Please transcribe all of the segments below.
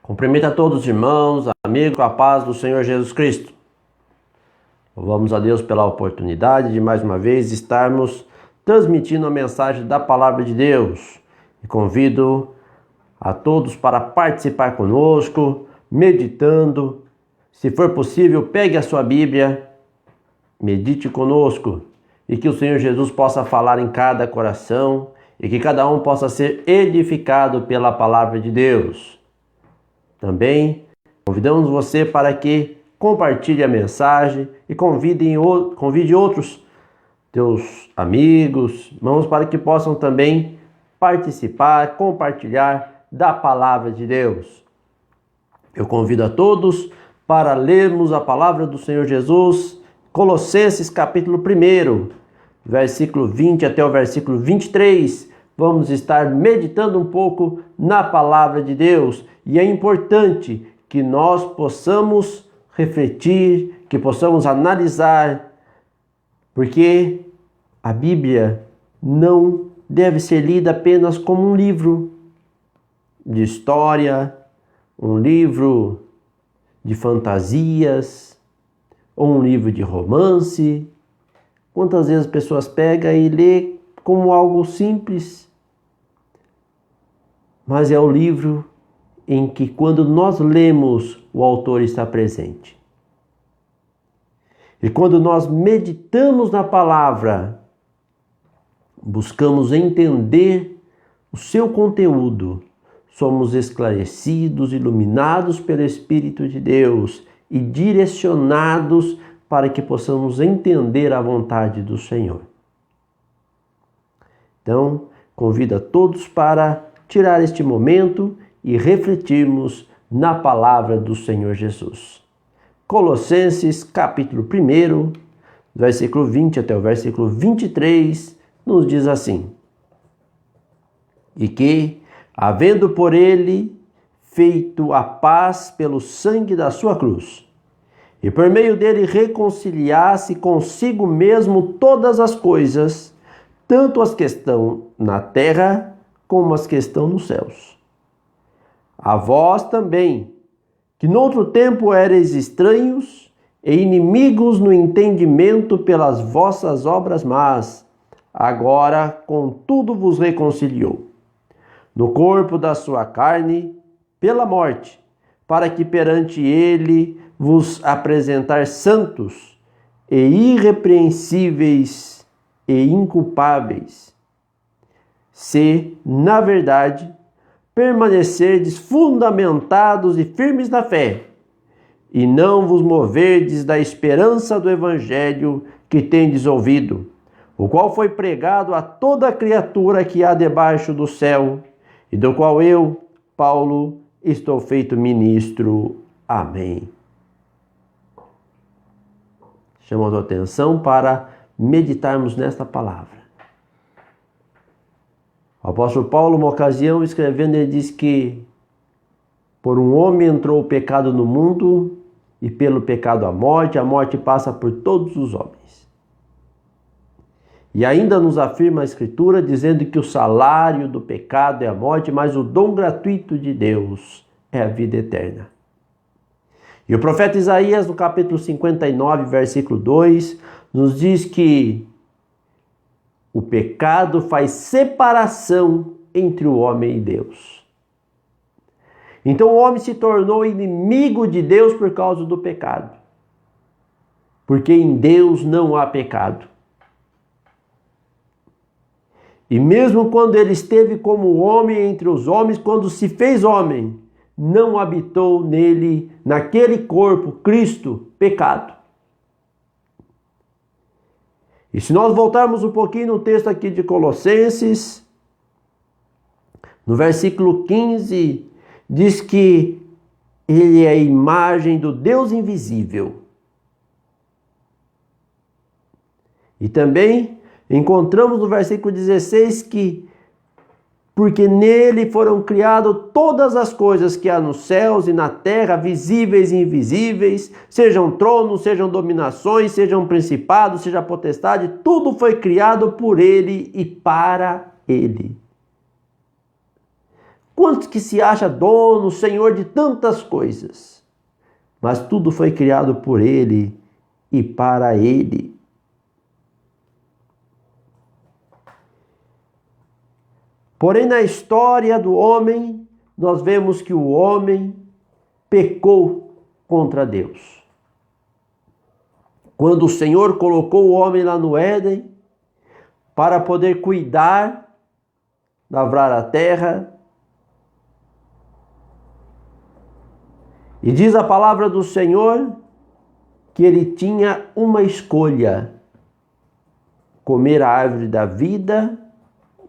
Cumprimento a todos os irmãos, amigos, com a paz do Senhor Jesus Cristo. Louvamos a Deus pela oportunidade de mais uma vez estarmos transmitindo a mensagem da Palavra de Deus. E convido a todos para participar conosco, meditando. Se for possível, pegue a sua Bíblia, medite conosco e que o Senhor Jesus possa falar em cada coração e que cada um possa ser edificado pela Palavra de Deus. Também convidamos você para que compartilhe a mensagem e convide outros teus amigos, irmãos, para que possam também participar, compartilhar da Palavra de Deus. Eu convido a todos para lermos a Palavra do Senhor Jesus, Colossenses capítulo 1, versículo 20 até o versículo 23. Vamos estar meditando um pouco na Palavra de Deus. E é importante que nós possamos refletir, que possamos analisar, porque a Bíblia não deve ser lida apenas como um livro de história, um livro de fantasias, ou um livro de romance. Quantas vezes as pessoas pegam e lê como algo simples, mas é o livro em que, quando nós lemos, o autor está presente. E quando nós meditamos na palavra, buscamos entender o seu conteúdo, somos esclarecidos, iluminados pelo Espírito de Deus e direcionados para que possamos entender a vontade do Senhor. Então, convido a todos para tirar este momento e refletirmos na palavra do Senhor Jesus. Colossenses capítulo 1, versículo 20 até o versículo 23, nos diz assim: E que, havendo por ele feito a paz pelo sangue da sua cruz, e por meio dele reconciliasse consigo mesmo todas as coisas, tanto as que estão na terra como as que estão nos céus. A vós também, que noutro tempo erais estranhos e inimigos no entendimento pelas vossas obras más, agora contudo vos reconciliou, no corpo da sua carne, pela morte, para que perante ele vos apresentar santos e irrepreensíveis e inculpáveis, se, na verdade, permanecerdes fundamentados e firmes na fé, e não vos moverdes da esperança do Evangelho que tendes ouvido, o qual foi pregado a toda criatura que há debaixo do céu, e do qual eu, Paulo, estou feito ministro. Amém. Chamamos a atenção para meditarmos nesta palavra. O apóstolo Paulo, uma ocasião, escrevendo, ele diz que por um homem entrou o pecado no mundo e pelo pecado a morte passa por todos os homens. E ainda nos afirma a Escritura, dizendo que o salário do pecado é a morte, mas o dom gratuito de Deus é a vida eterna. E o profeta Isaías, no capítulo 59, versículo 2, nos diz que o pecado faz separação entre o homem e Deus. Então o homem se tornou inimigo de Deus por causa do pecado. Porque em Deus não há pecado. E mesmo quando ele esteve como homem entre os homens, quando se fez homem, não habitou nele, naquele corpo, Cristo, pecado. E se nós voltarmos um pouquinho no texto aqui de Colossenses, no versículo 15, diz que ele é a imagem do Deus invisível. E também encontramos no versículo 16 que porque nele foram criadas todas as coisas que há nos céus e na terra, visíveis e invisíveis, sejam tronos, sejam dominações, sejam principados, seja potestade, tudo foi criado por ele e para ele. Quantos que se acha dono, senhor de tantas coisas? Mas tudo foi criado por Ele e para Ele. Porém, na história do homem, nós vemos que o homem pecou contra Deus. Quando o Senhor colocou o homem lá no Éden, para poder cuidar, lavrar a terra, e diz a palavra do Senhor que ele tinha uma escolha: comer a árvore da vida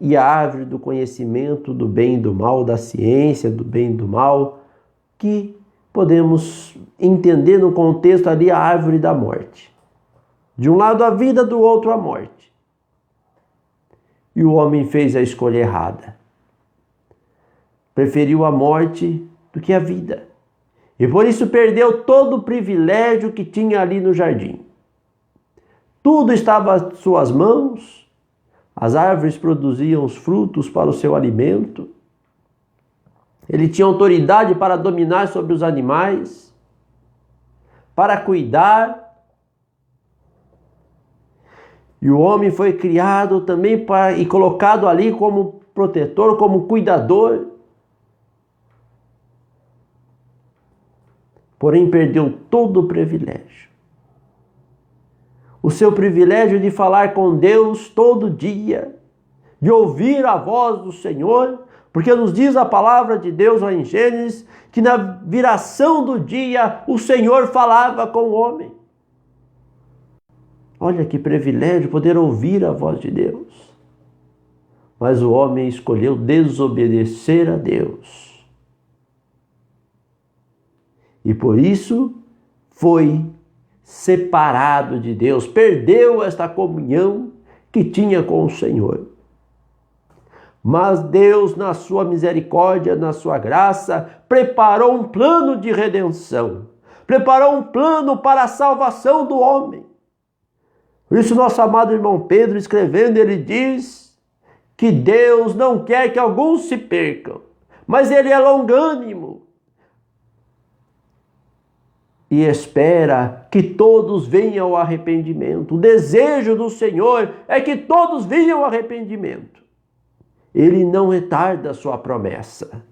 e a árvore do conhecimento do bem e do mal, da ciência do bem e do mal, que podemos entender no contexto ali a árvore da morte. De um lado a vida, do outro a morte. E o homem fez a escolha errada. Preferiu a morte do que a vida. E por isso perdeu todo o privilégio que tinha ali no jardim. Tudo estava às suas mãos. As árvores produziam os frutos para o seu alimento. Ele tinha autoridade para dominar sobre os animais, para cuidar. E o homem foi criado também e colocado ali como protetor, como cuidador. Porém, perdeu todo o privilégio. O seu privilégio de falar com Deus todo dia, de ouvir a voz do Senhor, porque nos diz a palavra de Deus lá em Gênesis, que na viração do dia o Senhor falava com o homem. Olha que privilégio poder ouvir a voz de Deus. Mas o homem escolheu desobedecer a Deus. E por isso foi separado de Deus, perdeu esta comunhão que tinha com o Senhor. Mas Deus, na sua misericórdia, na sua graça, preparou um plano de redenção, preparou um plano para a salvação do homem. Por isso, nosso amado irmão Pedro, escrevendo, ele diz que Deus não quer que alguns se percam, mas Ele é longânimo e espera que todos venham ao arrependimento. O desejo do Senhor é que todos venham ao arrependimento. Ele não retarda a sua promessa,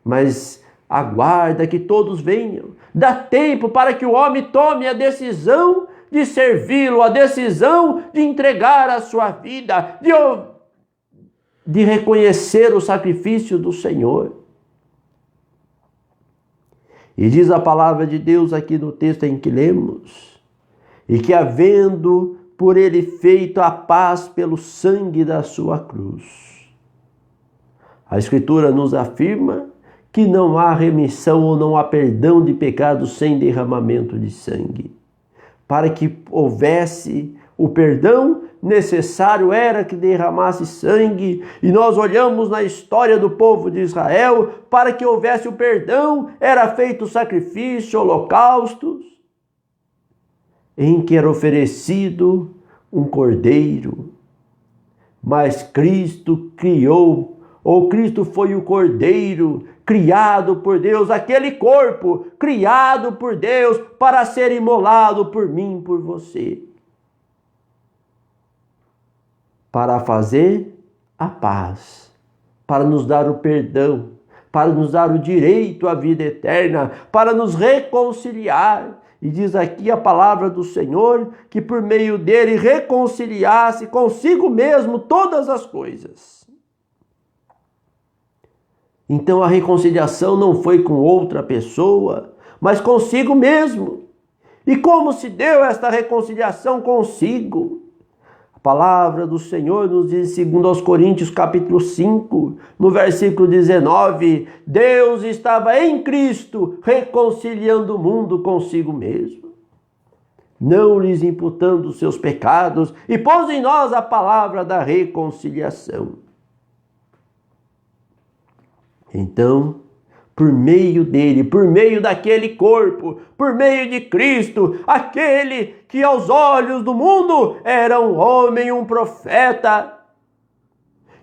mas aguarda que todos venham. Dá tempo para que o homem tome a decisão de servi-lo, a decisão de entregar a sua vida, de reconhecer o sacrifício do Senhor. E diz a palavra de Deus aqui no texto em que lemos, e que havendo por ele feito a paz pelo sangue da sua cruz. A Escritura nos afirma que não há remissão ou não há perdão de pecados sem derramamento de sangue. Para que houvesse o perdão, necessário era que derramasse sangue. E nós olhamos na história do povo de Israel, para que houvesse o perdão, era feito sacrifício, holocaustos, em que era oferecido um cordeiro. Mas Cristo criou, ou Cristo foi o cordeiro criado por Deus, aquele corpo criado por Deus para ser imolado por mim, por você, para fazer a paz, para nos dar o perdão, para nos dar o direito à vida eterna, para nos reconciliar. E diz aqui a palavra do Senhor que por meio dele reconciliasse consigo mesmo todas as coisas. Então a reconciliação não foi com outra pessoa, mas consigo mesmo. E como se deu esta reconciliação consigo? A palavra do Senhor nos diz, segundo aos Coríntios capítulo 5, no versículo 19, Deus estava em Cristo reconciliando o mundo consigo mesmo, não lhes imputando os seus pecados, e pôs em nós a palavra da reconciliação. Então, por meio dele, por meio daquele corpo, por meio de Cristo, aquele que aos olhos do mundo era um homem, um profeta,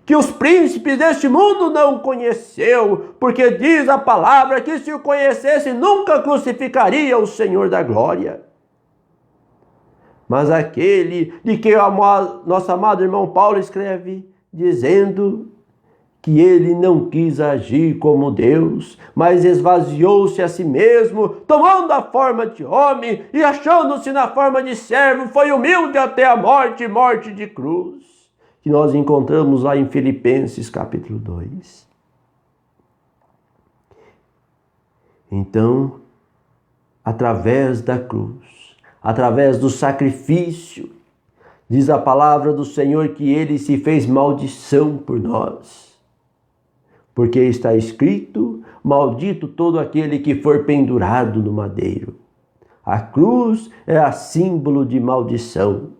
que os príncipes deste mundo não conheceu, porque diz a palavra que se o conhecesse nunca crucificaria o Senhor da glória. Mas aquele de que o nosso amado irmão Paulo escreve, dizendo que ele não quis agir como Deus, mas esvaziou-se a si mesmo, tomando a forma de homem e achando-se na forma de servo, foi humilde até a morte, morte de cruz, que nós encontramos lá em Filipenses capítulo 2. Então, através da cruz, através do sacrifício, diz a palavra do Senhor que ele se fez maldição por nós. Porque está escrito, maldito todo aquele que for pendurado no madeiro. A cruz é a símbolo de maldição.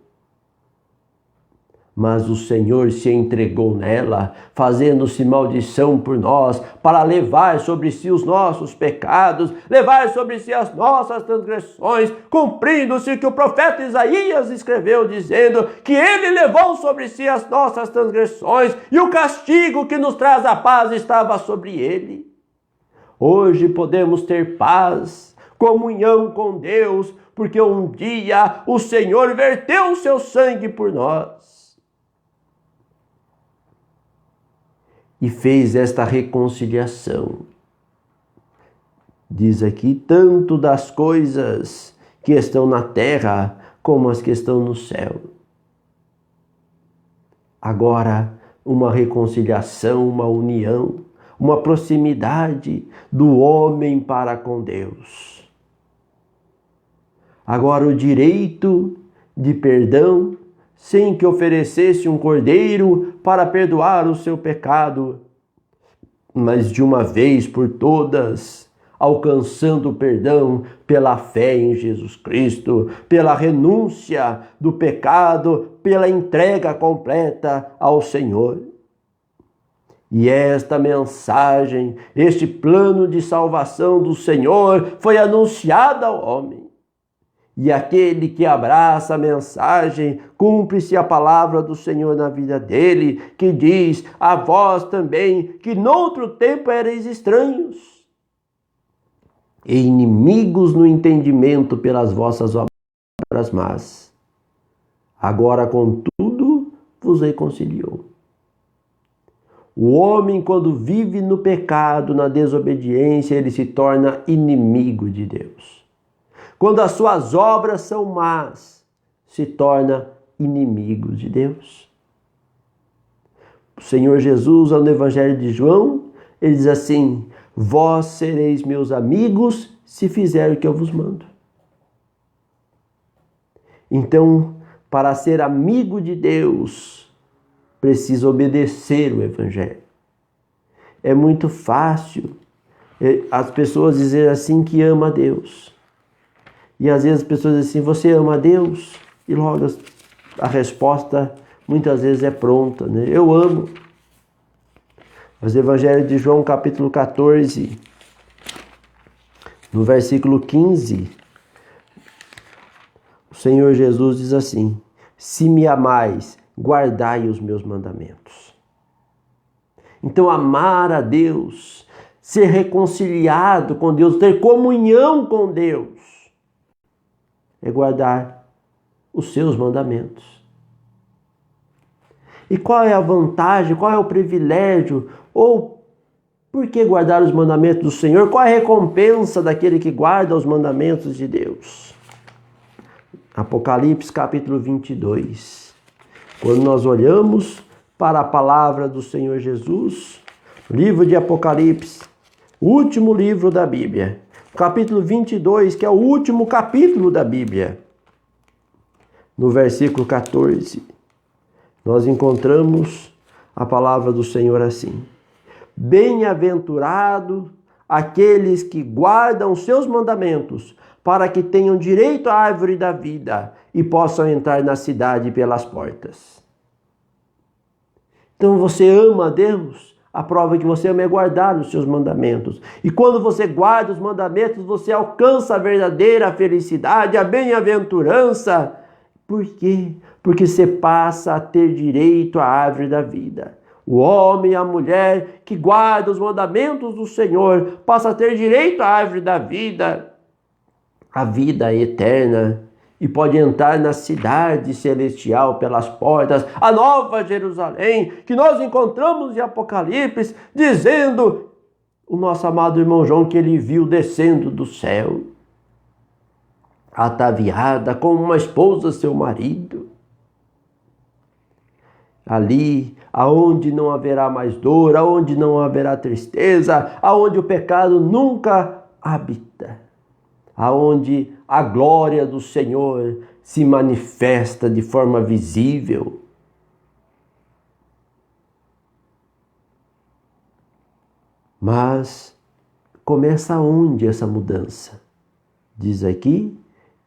Mas o Senhor se entregou nela, fazendo-se maldição por nós, para levar sobre si os nossos pecados, levar sobre si as nossas transgressões, cumprindo-se o que o profeta Isaías escreveu, dizendo que ele levou sobre si as nossas transgressões e o castigo que nos traz a paz estava sobre ele. Hoje podemos ter paz, comunhão com Deus, porque um dia o Senhor verteu o seu sangue por nós. E fez esta reconciliação. Diz aqui, tanto das coisas que estão na terra, como as que estão no céu. Agora, uma reconciliação, uma união, uma proximidade do homem para com Deus. Agora, o direito de perdão, sem que oferecesse um cordeiro para perdoar o seu pecado, mas de uma vez por todas, alcançando o perdão pela fé em Jesus Cristo, pela renúncia do pecado, pela entrega completa ao Senhor. E esta mensagem, este plano de salvação do Senhor foi anunciado ao homem. E aquele que abraça a mensagem, cumpre-se a palavra do Senhor na vida dele, que diz, a vós também, que noutro tempo erais estranhos e inimigos no entendimento pelas vossas obras más. Agora, contudo, vos reconciliou. O homem, quando vive no pecado, na desobediência, ele se torna inimigo de Deus. Quando as suas obras são más, se torna inimigo de Deus. O Senhor Jesus, no Evangelho de João, ele diz assim, vós sereis meus amigos se fizer o que eu vos mando. Então, para ser amigo de Deus, precisa obedecer o Evangelho. É muito fácil as pessoas dizerem assim que ama a Deus. E às vezes as pessoas dizem assim, você ama a Deus? E logo a resposta muitas vezes é pronta, né? Eu amo. Mas o Evangelho de João, capítulo 14, no versículo 15, o Senhor Jesus diz assim, se me amais, guardai os meus mandamentos. Então amar a Deus, ser reconciliado com Deus, ter comunhão com Deus, é guardar os seus mandamentos. E qual é a vantagem, qual é o privilégio, ou por que guardar os mandamentos do Senhor? Qual é a recompensa daquele que guarda os mandamentos de Deus? Apocalipse capítulo 22. Quando nós olhamos para a palavra do Senhor Jesus, livro de Apocalipse, o último livro da Bíblia, capítulo 22, que é o último capítulo da Bíblia. No versículo 14, nós encontramos a palavra do Senhor assim. Bem-aventurado aqueles que guardam seus mandamentos, para que tenham direito à árvore da vida e possam entrar na cidade pelas portas. Então você ama a Deus? A prova que você ama é guardar os seus mandamentos. E quando você guarda os mandamentos, você alcança a verdadeira felicidade, a bem-aventurança. Por quê? Porque você passa a ter direito à árvore da vida. O homem e a mulher que guardam os mandamentos do Senhor passa a ter direito à árvore da vida, a vida eterna, e pode entrar na cidade celestial pelas portas, a nova Jerusalém, que nós encontramos em Apocalipse, dizendo o nosso amado irmão João que ele viu descendo do céu, ataviada como uma esposa seu marido. Ali, aonde não haverá mais dor, aonde não haverá tristeza, aonde o pecado nunca habita, aonde a glória do Senhor se manifesta de forma visível. Mas começa onde essa mudança? Diz aqui,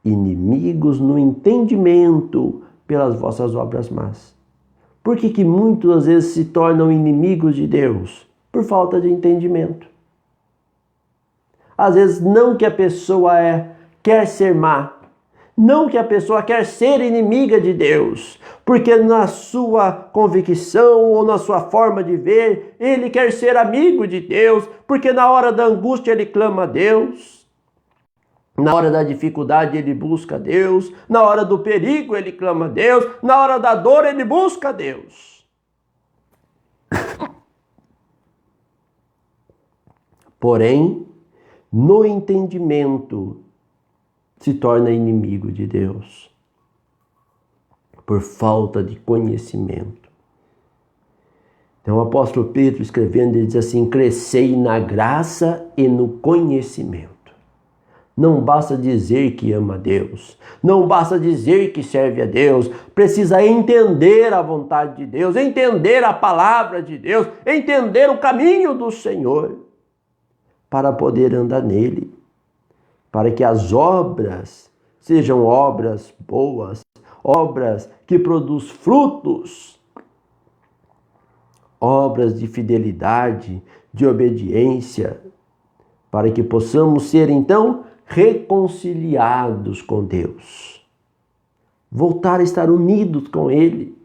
inimigos no entendimento pelas vossas obras más. Por que muitas vezes se tornam inimigos de Deus? Por falta de entendimento. Às vezes não que a pessoa quer ser má, não que a pessoa quer ser inimiga de Deus, porque na sua convicção ou na sua forma de ver, ele quer ser amigo de Deus, porque na hora da angústia ele clama a Deus, na hora da dificuldade ele busca a Deus, na hora do perigo ele clama a Deus, na hora da dor ele busca a Deus. Porém, no entendimento, se torna inimigo de Deus, por falta de conhecimento. Então o apóstolo Pedro escrevendo, ele diz assim, crescei na graça e no conhecimento. Não basta dizer que ama a Deus, não basta dizer que serve a Deus, precisa entender a vontade de Deus, entender a palavra de Deus, entender o caminho do Senhor, para poder andar nele, para que as obras sejam obras boas, obras que produzem frutos, obras de fidelidade, de obediência, para que possamos ser então reconciliados com Deus, voltar a estar unidos com Ele,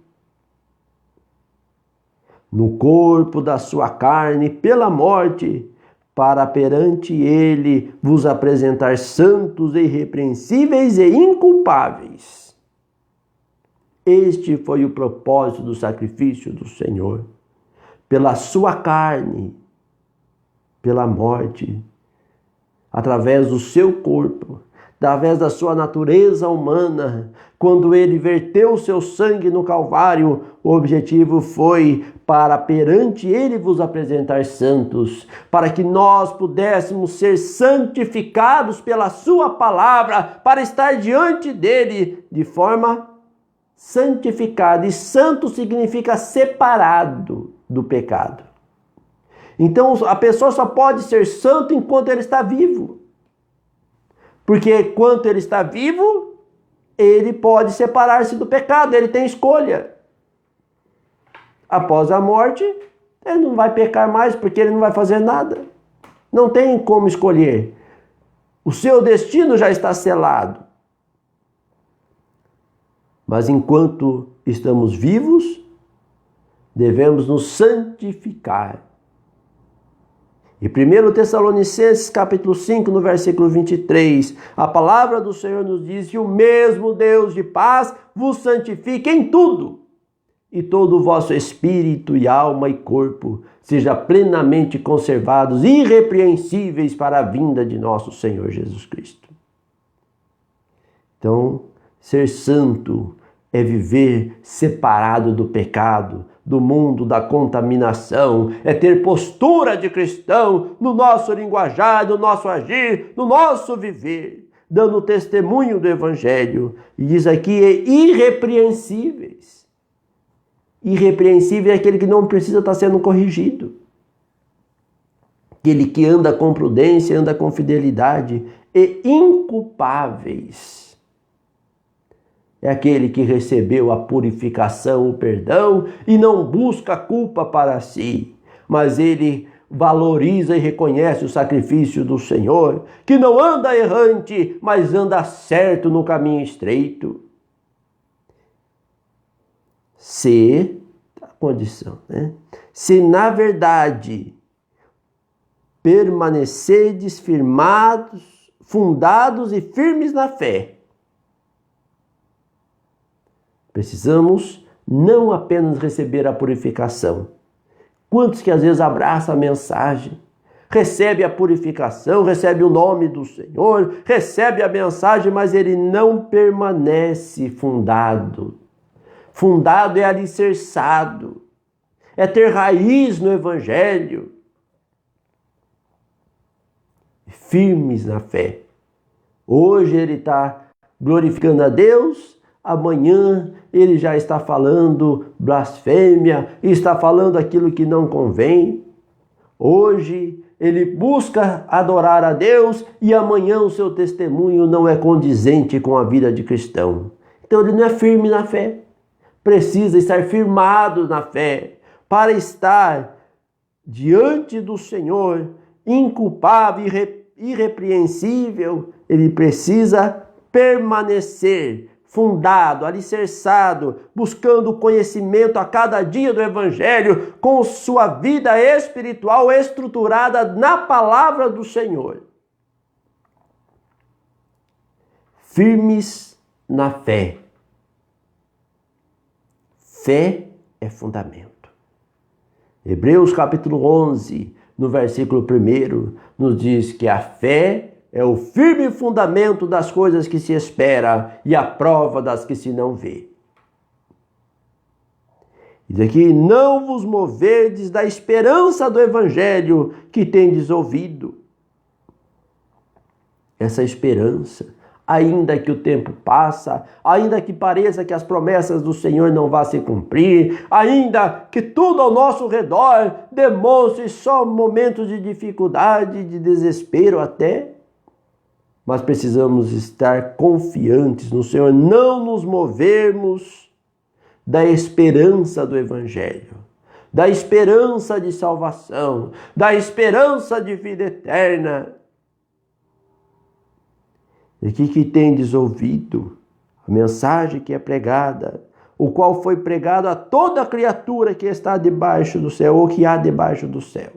no corpo da sua carne, pela morte, para perante Ele vos apresentar santos e irrepreensíveis e inculpáveis. Este foi o propósito do sacrifício do Senhor, pela sua carne, pela morte, através do seu corpo, através da sua natureza humana, quando ele verteu o seu sangue no Calvário, o objetivo foi para perante ele vos apresentar santos, para que nós pudéssemos ser santificados pela sua palavra, para estar diante dele de forma santificada. E santo significa separado do pecado. Então a pessoa só pode ser santo enquanto ele está vivo. Porque enquanto ele está vivo, ele pode separar-se do pecado, ele tem escolha. Após a morte, ele não vai pecar mais, porque ele não vai fazer nada. Não tem como escolher. O seu destino já está selado. Mas enquanto estamos vivos, devemos nos santificar. E 1 Tessalonicenses capítulo 5, no versículo 23, a palavra do Senhor nos diz que o mesmo Deus de paz vos santifique em tudo, e todo o vosso espírito e alma e corpo seja plenamente conservados, irrepreensíveis para a vinda de nosso Senhor Jesus Cristo. Então, ser santo é viver separado do pecado, do mundo da contaminação, é ter postura de cristão no nosso linguajar, no nosso agir, no nosso viver, dando testemunho do Evangelho. E diz aqui, irrepreensíveis. Irrepreensível é aquele que não precisa estar sendo corrigido. Aquele que anda com prudência, anda com fidelidade. E inculpáveis. É aquele que recebeu a purificação, o perdão e não busca culpa para si, mas ele valoriza e reconhece o sacrifício do Senhor, que não anda errante, mas anda certo no caminho estreito. Se, condição, né? Se na verdade permanecerdes firmados, fundados e firmes na fé, precisamos não apenas receber a purificação. Quantos que às vezes abraçam a mensagem, recebe a purificação, recebe o nome do Senhor, recebe a mensagem, mas ele não permanece fundado. Fundado é alicerçado, é ter raiz no Evangelho, firmes na fé. Hoje ele está glorificando a Deus, amanhã ele já está falando blasfêmia, está falando aquilo que não convém. Hoje ele busca adorar a Deus e amanhã o seu testemunho não é condizente com a vida de cristão. Então ele não é firme na fé. Precisa estar firmado na fé para estar diante do Senhor, inculpável e irrepreensível. Ele precisa permanecer fundado, alicerçado, buscando o conhecimento a cada dia do Evangelho, com sua vida espiritual estruturada na palavra do Senhor. Firmes na fé. Fé é fundamento. Hebreus capítulo 11, no versículo 1, nos diz que a fé é o firme fundamento das coisas que se espera e a prova das que se não vê. Diz aqui, não vos moverdes da esperança do Evangelho que tendes ouvido. Essa esperança, ainda que o tempo passa, ainda que pareça que as promessas do Senhor não vão se cumprir, ainda que tudo ao nosso redor demonstre só momentos de dificuldade, de desespero até, mas precisamos estar confiantes no Senhor, não nos movermos da esperança do Evangelho, da esperança de salvação, da esperança de vida eterna. E que tendes ouvido a mensagem que é pregada, o qual foi pregado a toda criatura que está debaixo do céu, ou que há debaixo do céu.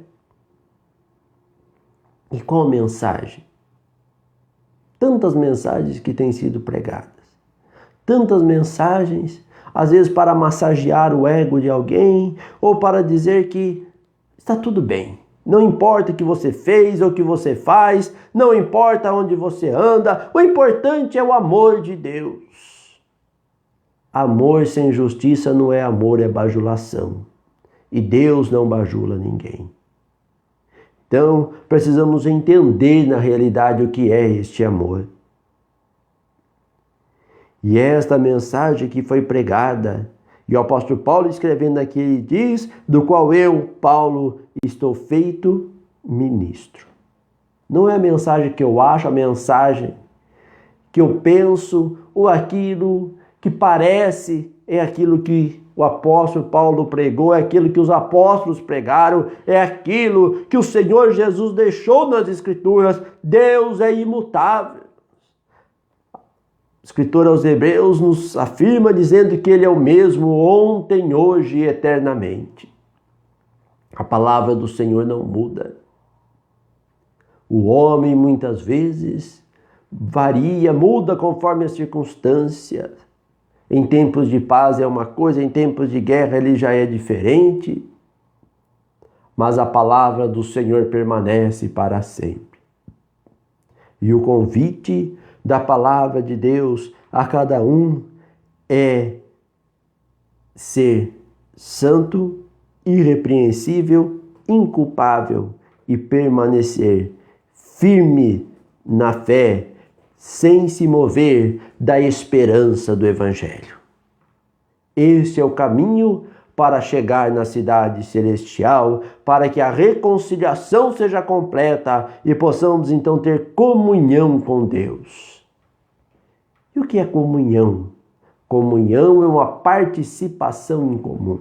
E qual mensagem? Tantas mensagens que têm sido pregadas. Tantas mensagens, às vezes para massagear o ego de alguém, ou para dizer que está tudo bem. Não importa o que você fez ou o que você faz, não importa onde você anda, o importante é o amor de Deus. Amor sem justiça não é amor, é bajulação. E Deus não bajula ninguém. Então, precisamos entender na realidade o que é este amor. E esta mensagem que foi pregada, e o apóstolo Paulo escrevendo aqui, ele diz, do qual eu, Paulo, estou feito ministro. Não é a mensagem que eu acho, a mensagem que eu penso, ou aquilo que parece, é aquilo que o apóstolo Paulo pregou, é aquilo que os apóstolos pregaram, é aquilo que o Senhor Jesus deixou nas Escrituras. Deus é imutável. O escritor aos Hebreus nos afirma dizendo que Ele é o mesmo ontem, hoje e eternamente. A palavra do Senhor não muda. O homem muitas vezes varia, muda conforme as circunstâncias. Em tempos de paz é uma coisa, em tempos de guerra ele já é diferente. Mas a palavra do Senhor permanece para sempre. E o convite da palavra de Deus a cada um é ser santo, irrepreensível, inculpável e permanecer firme na fé, sem se mover da esperança do Evangelho. Este é o caminho para chegar na cidade celestial, para que a reconciliação seja completa e possamos então ter comunhão com Deus. E o que é comunhão? Comunhão é uma participação em comum.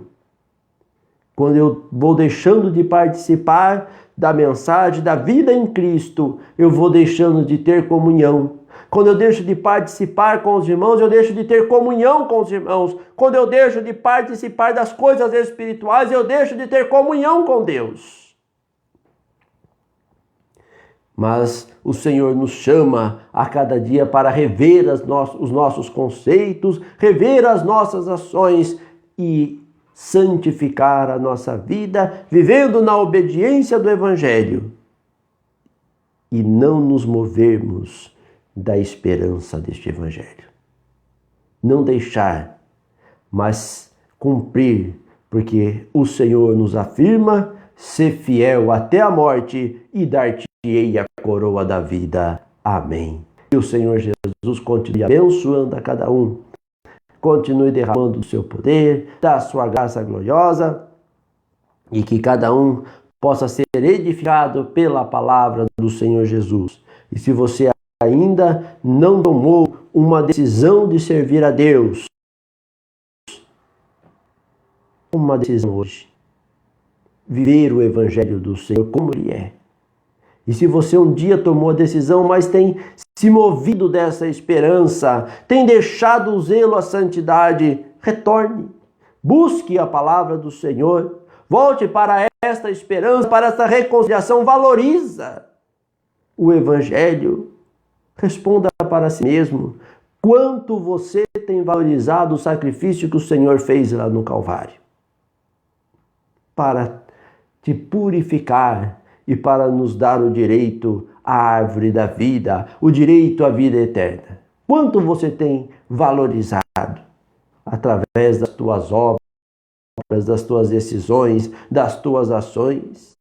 Quando eu vou deixando de participar da mensagem da vida em Cristo, eu vou deixando de ter comunhão. Quando eu deixo de participar com os irmãos, eu deixo de ter comunhão com os irmãos. Quando eu deixo de participar das coisas espirituais, eu deixo de ter comunhão com Deus. Mas o Senhor nos chama a cada dia para rever os nossos conceitos, rever as nossas ações e santificar a nossa vida, vivendo na obediência do Evangelho e não nos movermos da esperança deste Evangelho. Não deixar, mas cumprir, porque o Senhor nos afirma: ser fiel até a morte e dar-te-ei a coroa da vida. Amém. Que o Senhor Jesus continue abençoando a cada um, continue derramando o seu poder, da sua graça gloriosa, e que cada um possa ser edificado pela palavra do Senhor Jesus. E se você ainda não tomou uma decisão de servir a Deus, uma decisão hoje. Viver o Evangelho do Senhor como Ele é. E se você um dia tomou a decisão, mas tem se movido dessa esperança, tem deixado o zelo à santidade, retorne. Busque a palavra do Senhor. Volte para esta esperança, para esta reconciliação. Valoriza o Evangelho. Responda para si mesmo. Quanto você tem valorizado o sacrifício que o Senhor fez lá no Calvário? Para te purificar e para nos dar o direito à árvore da vida, o direito à vida eterna. Quanto você tem valorizado através das tuas obras, das tuas decisões, das tuas ações?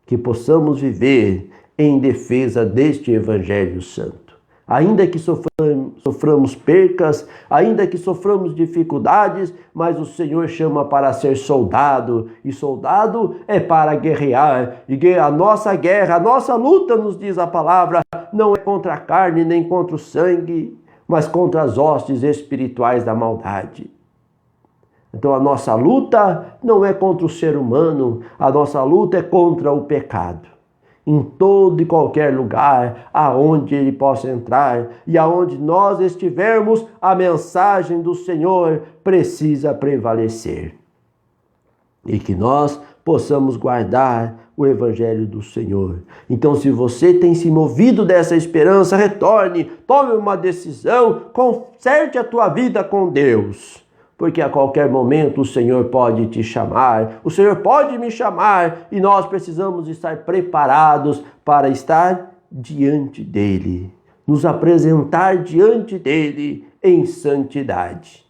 Que possamos viver em defesa deste Evangelho Santo. Ainda que soframos percas, ainda que soframos dificuldades, mas o Senhor chama para ser soldado, e soldado é para guerrear. E a nossa guerra, a nossa luta, nos diz a palavra, não é contra a carne nem contra o sangue, mas contra as hostes espirituais da maldade. Então a nossa luta não é contra o ser humano, a nossa luta é contra o pecado. Em todo e qualquer lugar aonde ele possa entrar e aonde nós estivermos, a mensagem do Senhor precisa prevalecer. E que nós possamos guardar o Evangelho do Senhor. Então, se você tem se movido dessa esperança, retorne, tome uma decisão, conserte a tua vida com Deus. Porque a qualquer momento o Senhor pode te chamar, o Senhor pode me chamar, e nós precisamos estar preparados para estar diante dEle, nos apresentar diante dEle em santidade.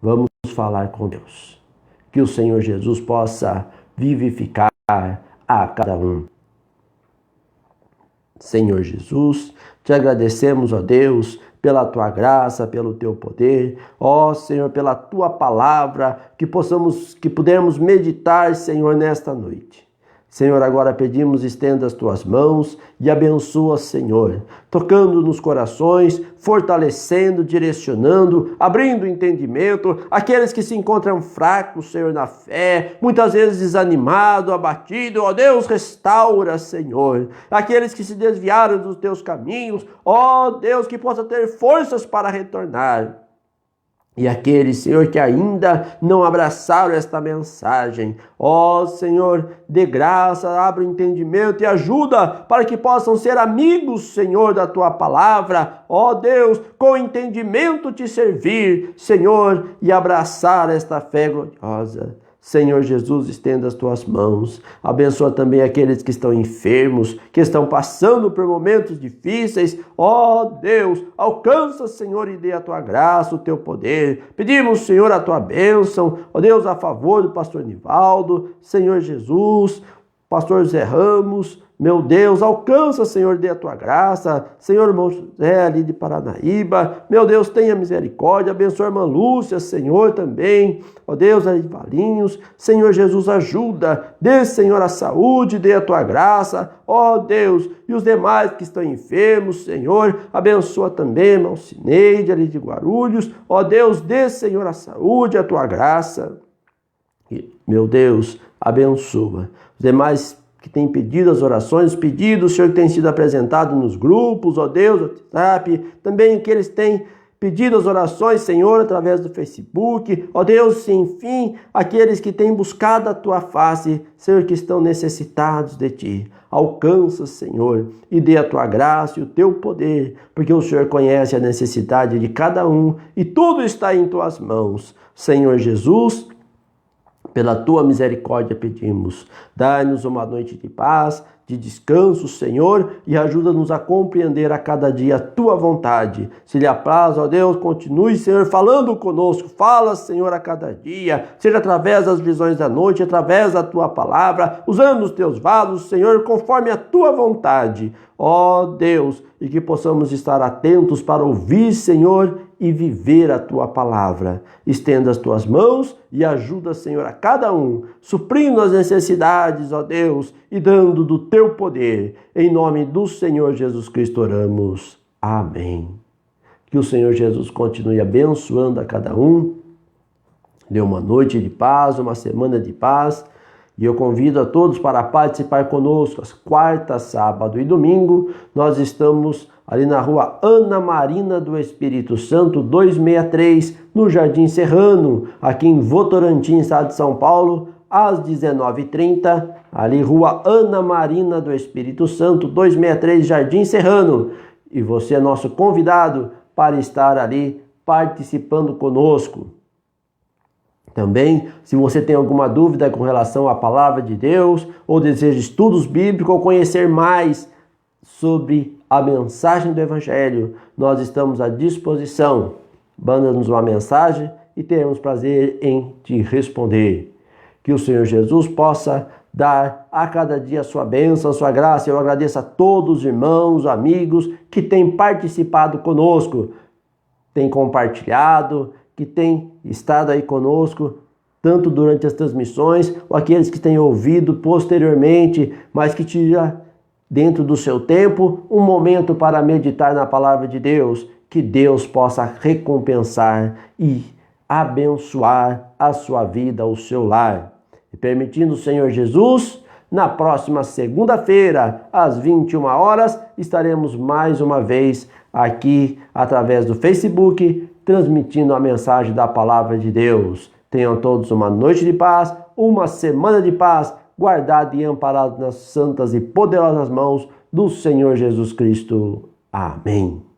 Vamos falar com Deus, que o Senhor Jesus possa vivificar a cada um. Senhor Jesus, te agradecemos, ó Deus, pela tua graça, pelo teu poder, ó Senhor, pela tua palavra, que pudermos meditar, Senhor, nesta noite. Senhor, agora pedimos, estenda as tuas mãos e abençoa, Senhor, tocando nos corações, fortalecendo, direcionando, abrindo o entendimento, aqueles que se encontram fracos, Senhor, na fé, muitas vezes desanimado, abatido, ó Deus, restaura, Senhor, aqueles que se desviaram dos teus caminhos, ó Deus, que possa ter forças para retornar. E aqueles, Senhor, que ainda não abraçaram esta mensagem, ó Senhor, dê graça, abre o entendimento e ajuda para que possam ser amigos, Senhor, da tua palavra, ó Deus, com entendimento te servir, Senhor, e abraçar esta fé gloriosa. Senhor Jesus, estenda as tuas mãos, abençoa também aqueles que estão enfermos, que estão passando por momentos difíceis, ó Deus, alcança, Senhor, e dê a tua graça, o teu poder. Pedimos, Senhor, a tua bênção, ó Deus, a favor do pastor Nivaldo, Senhor Jesus, pastor Zé Ramos, meu Deus, alcança, Senhor, dê a tua graça. Senhor, irmão José, ali de Paranaíba, meu Deus, tenha misericórdia. Abençoa a irmã Lúcia, Senhor, também. Ó Deus, ali de Valinhos, Senhor Jesus, ajuda. Dê, Senhor, a saúde, dê a tua graça. Ó Deus, e os demais que estão enfermos, Senhor, abençoa também, irmão Cineide, ali de Guarulhos. Ó Deus, dê, Senhor, a saúde, a tua graça. E, meu Deus, abençoa. Os demais que têm pedido as orações, pedidos, Senhor, que tem sido apresentado nos grupos, ó Deus, WhatsApp, também que eles têm pedido as orações, Senhor, através do Facebook, ó Deus, enfim, aqueles que têm buscado a Tua face, Senhor, que estão necessitados de Ti. Alcança, Senhor, e dê a Tua graça e o Teu poder, porque o Senhor conhece a necessidade de cada um e tudo está em Tuas mãos. Senhor Jesus, pela Tua misericórdia pedimos, dai-nos uma noite de paz, de descanso, Senhor, e ajuda-nos a compreender a cada dia a Tua vontade. Se lhe apraz, ó Deus, continue, Senhor, falando conosco. Fala, Senhor, a cada dia, seja através das visões da noite, através da Tua palavra, usando os Teus vasos, Senhor, conforme a Tua vontade. Ó Deus, e que possamos estar atentos para ouvir, Senhor, e viver a Tua palavra. Estenda as Tuas mãos e ajuda, Senhor, a cada um, suprindo as necessidades, ó Deus, e dando do Teu poder. Em nome do Senhor Jesus Cristo oramos. Amém. Que o Senhor Jesus continue abençoando a cada um. Dê uma noite de paz, uma semana de paz. E eu convido a todos para participar conosco às quartas, sábado e domingo. Nós estamos ali na rua Ana Marina do Espírito Santo, 263, no Jardim Serrano, aqui em Votorantim, estado de São Paulo, às 19h30, ali rua Ana Marina do Espírito Santo, 263, Jardim Serrano. E você é nosso convidado para estar ali participando conosco. Também, se você tem alguma dúvida com relação à palavra de Deus, ou deseja estudos bíblicos, ou conhecer mais sobre a mensagem do Evangelho, nós estamos à disposição. Manda-nos uma mensagem e teremos prazer em te responder. Que o Senhor Jesus possa dar a cada dia a sua bênção, a sua graça. Eu agradeço a todos os irmãos, amigos que têm participado conosco, têm compartilhado, que têm estado aí conosco, tanto durante as transmissões, ou aqueles que têm ouvido posteriormente, mas que tira dentro do seu tempo um momento para meditar na palavra de Deus. Que Deus possa recompensar e abençoar a sua vida, o seu lar. E permitindo o Senhor Jesus, na próxima segunda-feira, às 21 horas, estaremos mais uma vez aqui através do Facebook, transmitindo a mensagem da palavra de Deus. Tenham todos uma noite de paz, uma semana de paz, guardado e amparado nas santas e poderosas mãos do Senhor Jesus Cristo. Amém.